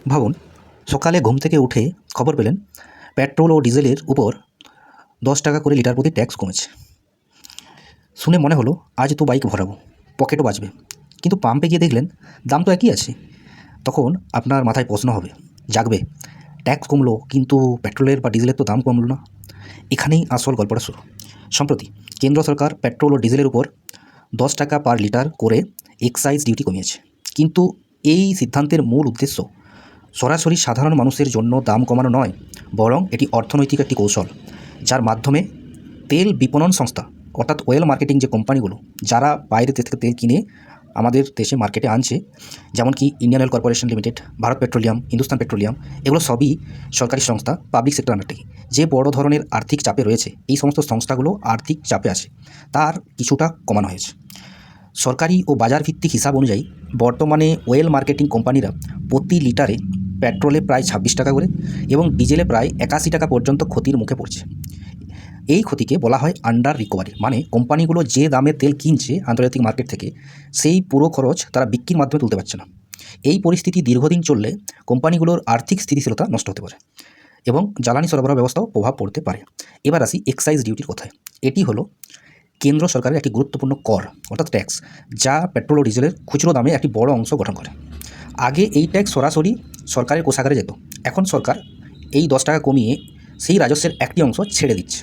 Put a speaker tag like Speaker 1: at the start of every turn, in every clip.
Speaker 1: ভাবুন, সকালে ঘুম থেকে উঠে খবর পেলেন পেট্রোল ও ডিজেলের উপর 10 টাকা করে লিটার প্রতি ট্যাক্স কমেছে। শুনে মনে হলো আজ তো বাইক ভরাবো, পকেটও বাঁচবে। কিন্তু পাম্পে গিয়ে দেখলেন দাম তো একই আছে। তখন আপনার মাথায় প্রশ্ন হবে, জাগবে, ট্যাক্স কমলো কিন্তু পেট্রোলের বা ডিজেলের তো দাম কমলো না। এখানেই আসল গল্পটা শুরু। সম্প্রতি কেন্দ্র সরকার পেট্রোল ও ডিজেলের উপর 10 টাকা পার লিটার করে এক্সাইজ ডিউটি কমিয়েছে। কিন্তু এই সিদ্ধান্তের মূল উদ্দেশ্য সরাসরি সাধারণ মানুষের জন্য দাম কমানো নয়, বরং এটি অর্থনৈতিক একটি কৌশল, যার মাধ্যমে তেল বিপণন সংস্থা অর্থাৎ ওয়েল মার্কেটিং যে কোম্পানিগুলো যারা বাইরে দেশ থেকে তেল কিনে আমাদের দেশে মার্কেটে আনছে, যেমন কি Indian oil corporation limited, Bharat petroleum, Hindustan petroleum, এগুলো সবই সরকারি সংস্থা, পাবলিক সেক্টর আন্ডারটেকিং। যে বড় ধরনের আর্থিক চাপে রয়েছে, এই সমস্ত সংস্থাগুলো আর্থিক চাপে আছে, তার কিছুটা কমানো হয়েছে। সরকারি ও বাজার ভিত্তিক হিসাব অনুযায়ী বর্তমানে ওয়েল মার্কেটিং কোম্পানিরা প্রতি লিটারে পেট্রোলে প্রায় 26 টাকা করে এবং ডিজেলে প্রায় 81 টাকা পর্যন্ত ক্ষতির মুখে পড়ছে। এই ক্ষতিকে বলা হয় আন্ডার রিকভারি, মানে কোম্পানিগুলো যে দামে তেল কিনছে আন্তর্জাতিক মার্কেট থেকে, সেই পুরো খরচ তারা বিক্রির মাধ্যমে তুলতে পারছে না। এই পরিস্থিতি দীর্ঘদিন চললে কোম্পানিগুলোর আর্থিক স্থিতিশীলতা নষ্ট হতে পারে এবং জ্বালানি সরবরাহ ব্যবস্থাও প্রভাব পড়তে পারে। এবার আসি এক্সাইজ ডিউটির কথায়। এটি হলো কেন্দ্র সরকারের একটি গুরুত্বপূর্ণ কর অর্থাৎ ট্যাক্স, যা পেট্রোল ও ডিজেলের খুচরো দামে একটি বড় অংশ গঠন করে। আগে এই ট্যাক্স সরাসরি সরকারের কোষাগারে যেত। এখন সরকার এই 10 টাকা কমিয়ে সেই রাজস্বের একটি অংশ ছেড়ে দিচ্ছে।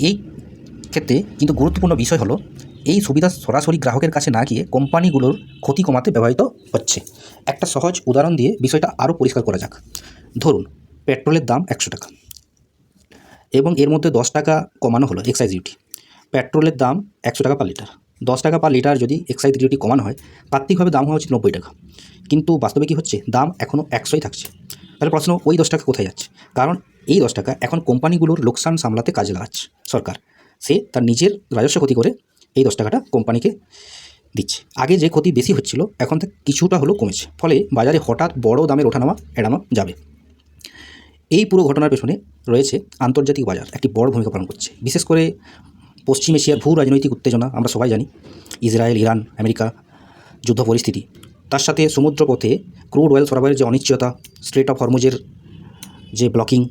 Speaker 1: এই ক্ষেত্রে কিন্তু গুরুত্বপূর্ণ বিষয় হলো, এই সুবিধা সরাসরি গ্রাহকের কাছে না গিয়ে কোম্পানিগুলোর ক্ষতি কমাতে ব্যবহৃত হচ্ছে। একটা সহজ উদাহরণ দিয়ে বিষয়টা আরও পরিষ্কার করা যাক। ধরুন, পেট্রোলের দাম 100 টাকা এবং এর মধ্যে 10 টাকা কমানো হলো এক্সাইজ ডিউটি। পেট্রোলের দাম 100 টাকা পার লিটার। 10 টাকা পার লিটার যদি এক্সাইজ ডিউটি কমানো হয়, তাত্ত্বিকভাবে দাম হওয়া উচিত 90 টাকা, কিন্তু বাস্তবে কী হচ্ছে, দাম এখনও 100ই থাকছে। তাহলে প্রশ্ন, ওই 10 টাকা কোথায় যাচ্ছে? কারণ এই 10 টাকা এখন কোম্পানিগুলোর লোকসান সামলাতে কাজে লাগাচ্ছে সরকার। সে তার নিজের রাজস্ব ক্ষতি করে এই 10 টাকাটা কোম্পানিকে দিচ্ছে। আগে যে ক্ষতি বেশি হচ্ছিল, এখন থেকে কিছুটা হলেও কমেছে, ফলে বাজারে হঠাৎ বড় দামের ওঠানামা এড়ানো যাবে। এই পুরো ঘটনার পেছনে রয়েছে আন্তর্জাতিক বাজার একটি বড় ভূমিকা পালন করছে। বিশেষ করে পশ্চিম এশিয়ার ভূ রাজনৈতিক উত্তেজনা, আমরা সবাই জানি, ইসরায়েল, ইরান, আমেরিকা যুদ্ধ পরিস্থিতি, তার সাথে সমুদ্রপথে ক্রুড অয়েল সরবরাহের যে অনিশ্চয়তা, স্ট্রেট অফ হরমুজের যে ব্লকিং,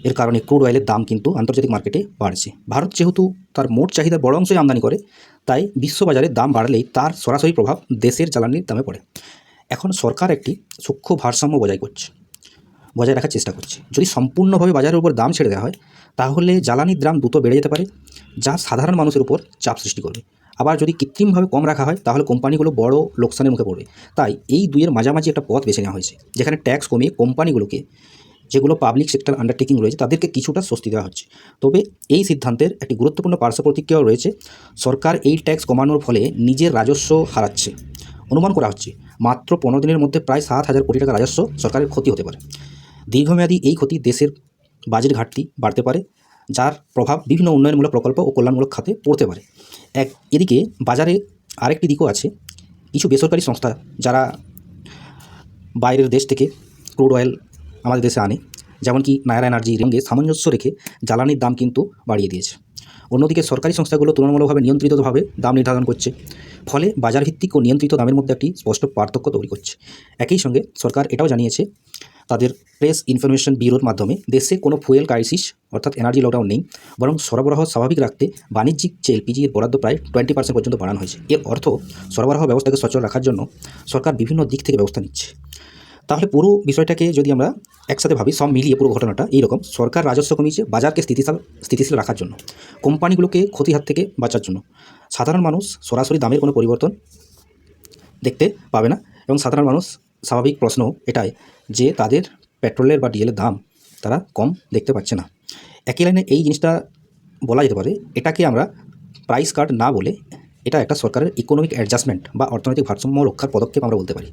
Speaker 1: এর কারণে ক্রুড অয়েলের দাম কিন্তু আন্তর্জাতিক মার্কেটে বাড়ছে। ভারত যেহেতু তার মোট চাহিদার বড় অংশই আমদানি করে, তাই বিশ্ববাজারে দাম বাড়লেই তার সরাসরি প্রভাব দেশের জ্বালানির দামে পড়ে। এখন সরকার একটি সূক্ষ্ম ভারসাম্য বজায় রাখার চেষ্টা করছে। যদি সম্পূর্ণভাবে বাজারের উপর দাম ছেড়ে দেওয়া হয়, তাহলে জ্বালানির দাম দ্রুত বেড়ে যেতে পারে, যা সাধারণ মানুষের উপর চাপ সৃষ্টি করবে। আবার যদি কৃত্রিমভাবে কম রাখা হয়, তাহলে কোম্পানিগুলো বড় লোকসানের মুখে পড়বে। তাই এই দুইয়ের মাঝামাঝি একটা পথ বেছে নেওয়া হয়েছে, যেখানে ট্যাক্স কমিয়ে কোম্পানিগুলোকে, যেগুলো পাবলিক সেক্টর আন্ডারটেকিং রয়েছে, তাদেরকে কিছুটা স্বস্তি দেওয়া হচ্ছে। তবে এই সিদ্ধান্তের একটি গুরুত্বপূর্ণ পার্শ্ব প্রতিক্রিয়াও রয়েছে। সরকার এই ট্যাক্স কমানোর ফলে নিজের রাজস্ব হারাচ্ছে। অনুমান করা হচ্ছে মাত্র 15 দিনের মধ্যে প্রায় 7,000 কোটি টাকা রাজস্ব সরকারের ক্ষতি হতে পারে। দীর্ঘমেয়াদী এই ক্ষতি দেশের বাজেট ঘাটতি বাড়তে পারে, যার প্রভাব বিভিন্ন উন্নয়নমূলক প্রকল্প ও কল্যাণমূলক খাতে পড়তে পারে। এদিকে বাজারে আরেকটি দিকও আছে। কিছু বেসরকারি সংস্থা যারা বাইরের দেশ থেকে ক্রুড অয়েল আমাদের দেশে আনে, যেমন কি নায়রা এনার্জির সঙ্গে সামঞ্জস্য রেখে জ্বালানির দাম কিন্তু বাড়িয়ে দিয়েছে। অন্যদিকে সরকারি সংস্থাগুলো তুলনামূলকভাবে নিয়ন্ত্রিতভাবে দাম নির্ধারণ করছে, ফলে বাজারভিত্তিক ও নিয়ন্ত্রিত দামের মধ্যে একটি স্পষ্ট পার্থক্য তৈরি করছে। একই সঙ্গে সরকার এটাও জানিয়েছে, তাদের প্রেস ইনফরমেশন ব্যুরোর মাধ্যমে, দেশে কোনো ফুয়েল ক্রাইসিস অর্থাৎ এনার্জি লকডাউন নেই, বরং সরবরাহ স্বাভাবিক রাখতে বাণিজ্যিক যে এলপিজির বরাদ্দ প্রায় 20% পর্যন্ত বাড়ানো হয়েছে। এর অর্থ সরবরাহ ব্যবস্থাকে সচল রাখার জন্য সরকার বিভিন্ন দিক থেকে ব্যবস্থা নিচ্ছে। তাহলে পুরো বিষয়টাকে যদি আমরা একসাথে ভাবি, সব মিলিয়ে পুরো ঘটনাটা এইরকম: সরকার রাজস্ব কমিয়েছে বাজারকে স্থিতিশীল রাখার জন্য, কোম্পানিগুলোকে ক্ষতির হাত থেকে বাঁচার জন্য। সাধারণ মানুষ সরাসরি দামের কোনো পরিবর্তন দেখতে পাবে না, এবং সাধারণ মানুষ, স্বাভাবিক প্রশ্ন এটাই যে তাদের পেট্রোলের বা ডিজেলের দাম তারা কম দেখতে পাচ্ছে না। একই লাইনে এই জিনিসটা বলা যেতে পারে, এটাকে আমরা প্রাইস কাট না বলে এটা একটা সরকারের ইকোনমিক অ্যাডজাস্টমেন্ট বা অর্থনৈতিক ভারসাম্য রক্ষার পদক্ষেপ আমরা বলতে পারি।